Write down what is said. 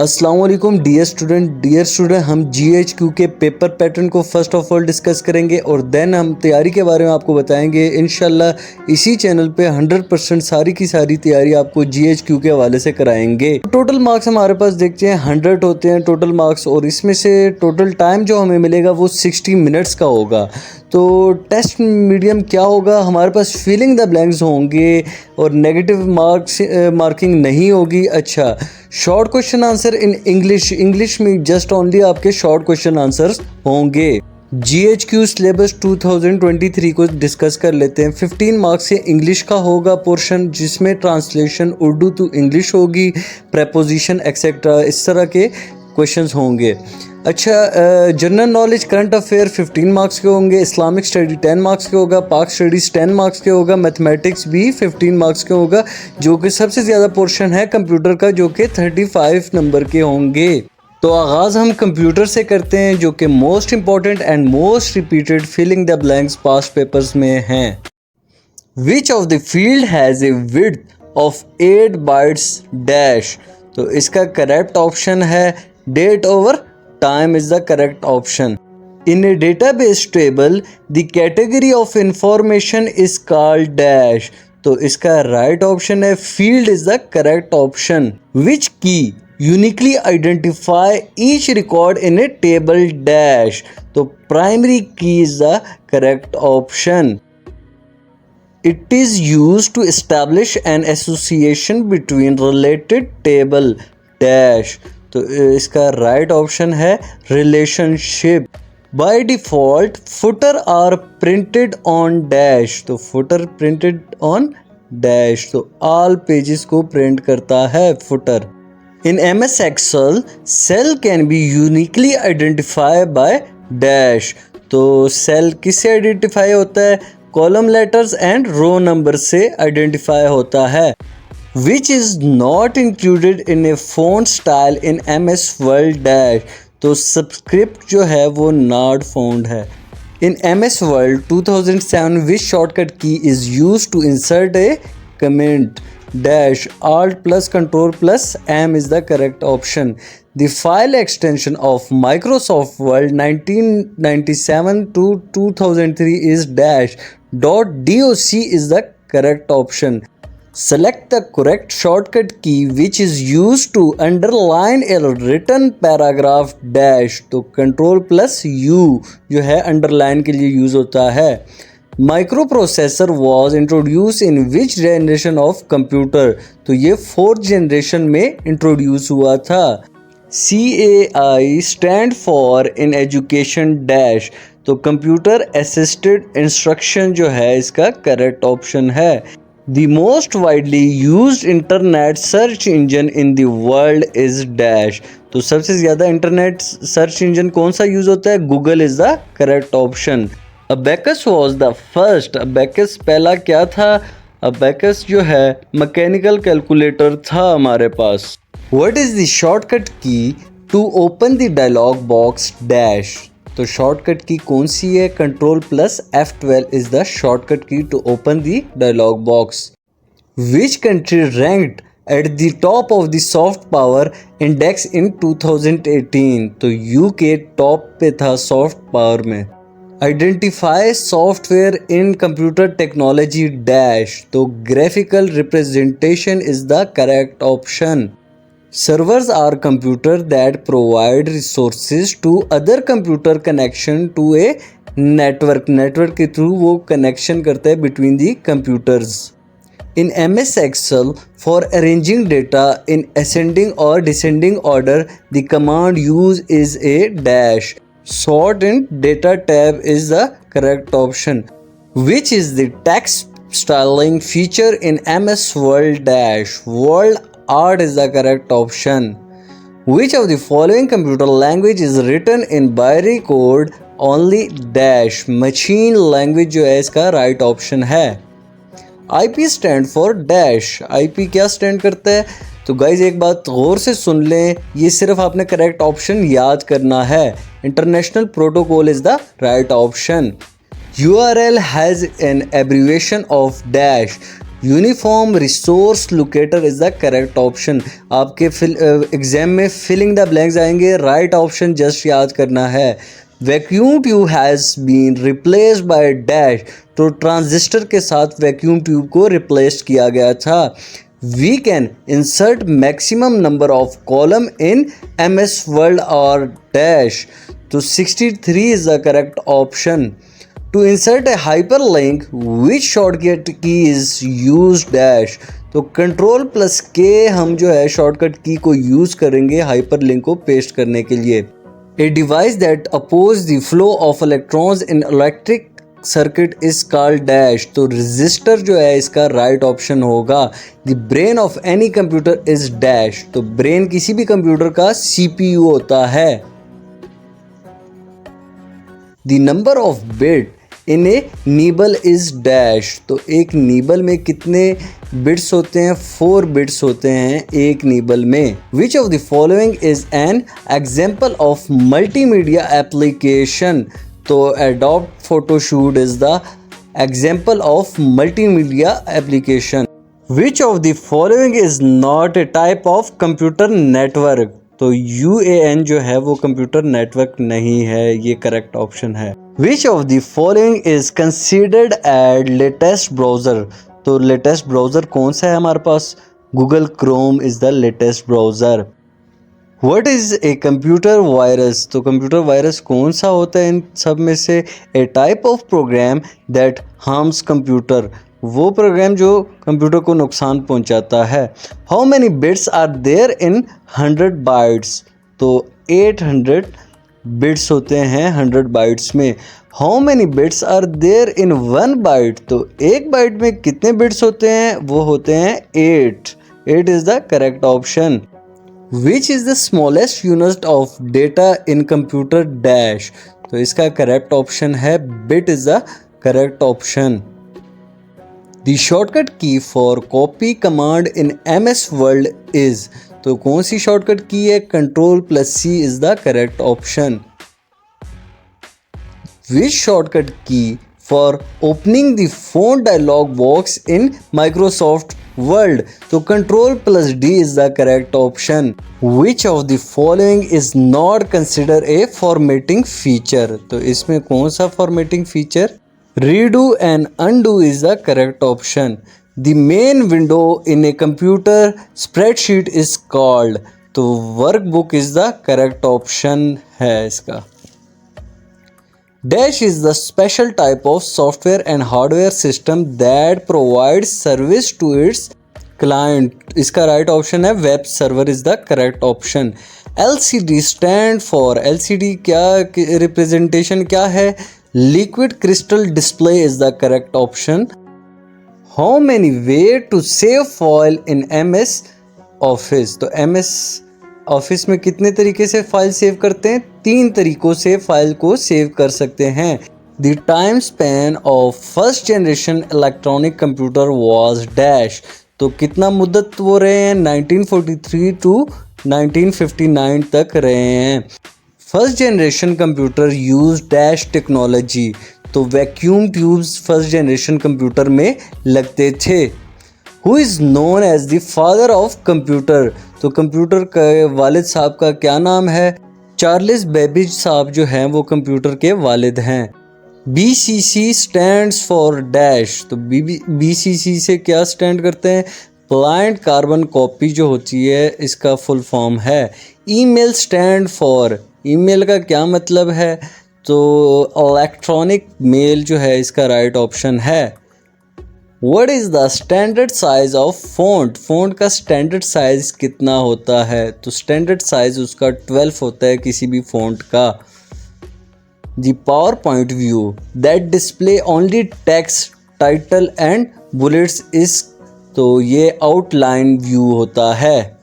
अस्सलाम वालेकुम dear student हम GHQ के पेपर पैटर्न को फर्स्ट ऑफ ऑल डिस्कस करेंगे और देन हम तैयारी के बारे में आपको बताएंगे। इंशाल्लाह इसी चैनल पे 100% सारी की सारी तैयारी आपको GHQ के हवाले से कराएंगे। टोटल मार्क्स हमारे पास देखते हैं 100 होते हैं टोटल मार्क्स, और इसमें से टोटल टाइम जो हमें मिलेगा वो 60 मिनट्स का होगा। तो टेस्ट मीडियम क्या होगा, हमारे पास फिलिंग द ब्लैंक्स होंगे और नेगेटिव मार्किंग नहीं होगी। अच्छा, short question answer in English में जस्ट ओनली आपके शॉर्ट क्वेश्चन आंसर्स होंगे। GHQ सिलेबस 2023 को डिस्कस कर लेते हैं। 15 मार्क्स से इंग्लिश का होगा पोर्शन, जिसमें ट्रांसलेशन उर्दू टू इंग्लिश होगी, प्रेपोजिशन एक्सेट्रा इस तरह के क्वेश्चंस होंगे। अच्छा, general knowledge current affair 15 marks के होंगे, इस्लामिक स्टडी 10 मार्क्स के होगा, पाक स्टडीज़ 10 मार्क्स के होगा, मैथमेटिक्स भी 15 मार्क्स के होगा, जो कि सबसे ज़्यादा पोर्शन है कंप्यूटर का, जो कि 35 नंबर के होंगे। तो आगाज़ हम कंप्यूटर से करते हैं, जो कि most important and most repeated filling the blanks past papers में हैं। Which of the field has a width of 8 bytes dash. तो इसका करेक्ट ऑप्शन है date over time is the correct option. In a database table, the category of information is called dash. तो इसका right option है field is the correct option. Which key uniquely identify each record in a table dash. तो primary key is the correct option. It is used to establish an association between related table dash. तो इसका right option है relationship. By default footer are printed on dash. तो footer printed on dash, तो all pages को print करता है footer. In MS Excel cell can be uniquely identify by dash. तो cell किससे आइडेंटिफाई होता है? Column letters and row number से आइडेंटिफाई होता है। Which is not included in a font style in MS Word dash। तो subscript जो है वो नॉट फाउंड है। In MS Word 2007 which shortcut key is used to insert a comment dash। Alt plus Control plus M is the correct option. The file extension of Microsoft Word 1997 to 2003 is dash .doc is the correct option. Select the correct shortcut key which is used to underline a written paragraph dash। तो Control plus U जो है underline के लिए use होता है। Microprocessor was introduced in which generation of computer। तो ये 4th generation में introduce हुआ था। CAI stand for in education dash। तो Computer Assisted Instruction जो है इसका correct option है। The most widely used internet search engine in the world is dash। तो सबसे ज़्यादा इंटरनेट सर्च इंजन कौन सा यूज़ होता है? Google is the correct option. Abacus was the first. Abacus पहला क्या था? अबेकस जो है मैकेनिकल कैलकुलेटर था हमारे पास। What is the shortcut key to open the dialog box dash। तो शॉर्टकट की कौन सी है? Control plus F12 is the shortcut key to open the dialog box. Which country ranked at the top of the soft power index in 2018। तो UK top पे था soft power में। Identify software in computer technology dash. तो graphical representation is the correct option. Servers are computer that provide resources to other computer connection to a network। Network के through वो connection करता है between the computers। In MS Excel for arranging data in ascending or descending order, the command used is a dash। Sort in data tab is the correct option. Which is the text styling feature in MS Word dash? Word Art is the correct option. Which of the following computer language is written in binary code only dash। Machine language जो है इसका right option है। IP stand for dash. IP क्या stand करता है? तो guys एक बात गौर से सुन लें, ये सिर्फ आपने करेक्ट ऑप्शन याद करना है। International protocol is the right option. URL has an abbreviation of dash। Uniform resource locator is the correct option. आपके एग्जाम में फिलिंग द ब्लैंक्स आएंगे, राइट ऑप्शन जस्ट याद करना है। Vacuum tube has been replaced by dash, तो transistor के साथ vacuum tube को रिप्लेस किया गया था। We can insert maximum number of column in MS word और डैश, तो 63 is the correct option. To insert a hyperlink which shortcut key is used dash, तो Ctrl+K हम जो है शॉर्टकट की को यूज़ करेंगे हाइपरलिंक को पेस्ट करने के लिए। A device that oppose the flow of electrons in electric circuit is called dash, तो रजिस्टर जो है इसका राइट ऑप्शन होगा। The brain of any computer is dash, तो ब्रेन किसी भी कंप्यूटर का CPU होता है। The number of bit in a nibble is dash, तो एक नीबल में कितने बिट्स होते हैं? 4 बिट्स होते हैं एक नीबल में। Which of the following is an example of multimedia application, तो Adobe photoshoot is the example of multimedia application. Which of the following is not a type of computer network, तो UAN जो है वो computer network नहीं है, ये correct option है। Which of the following is considered as latest browser, तो latest browser कौन सा है हमारे पास? Google Chrome is the latest browser. What is a computer virus, तो कंप्यूटर वायरस कौन सा होता है इन सब में से? A type of program that harms computer, वो प्रोग्राम जो कंप्यूटर को नुकसान पहुंचाता है। How many bits are there in 100 bytes, तो 800 बिट्स होते हैं 100 बाइट्स में। How many bits are there in 1 byte, तो एक बाइट में कितने बिट्स होते हैं? वो होते हैं 8 is the correct option. Which is the smallest unit of data in computer dash, तो इसका करेक्ट ऑप्शन है bit is the correct option. The shortcut key for copy command in MS world is, तो कौन सी shortcut key है? Ctrl+C is the correct option. Which shortcut key for opening the font dialog box in Microsoft world, तो Ctrl+D is the correct option. Which of the following is not consider a formatting feature, तो इसमें कौन सा formatting feature? Redo and undo is the correct option. The main window in a computer spreadsheet is called, तो workbook is the correct option है इसका। Dash is the special type of software and hardware system that provides service to its client, इसका right option है web server is the correct option. LCD stand for, LCD क्या representation क्या है? Liquid crystal display is the correct option. How many way to save file in MS Office, तो MS Office में कितने तरीके से file save करते हैं? 3 तरीकों से फाइल को सेव कर सकते हैं। The time span of first generation electronic computer was dash, तो कितना मुद्दत वो रहे हैं? 1943 to 1959 तक रहे हैं। First generation computer use dash technology, तो vacuum tubes first generation computer में लगते थे। Who is known as the father of computer, तो कंप्यूटर के वालिद साहब का क्या नाम है? चार्ल्स बेबेज साहब जो हैं वो कंप्यूटर के वालिद हैं। BCC स्टैंड्स फॉर डैश, तो BCC से क्या स्टैंड करते हैं? ब्लाइंड कार्बन कॉपी जो होती है इसका फुल फॉर्म है। ईमेल स्टैंड फॉर, ईमेल का क्या मतलब है? तो इलेक्ट्रॉनिक मेल जो है इसका राइट ऑप्शन है। What is the standard size of font, font का स्टैंडर्ड साइज कितना होता है? तो स्टैंडर्ड साइज उसका 12 होता है किसी भी फ़ॉन्ट का। The power point view that display only text title and bullets is, तो ये आउटलाइन व्यू होता है।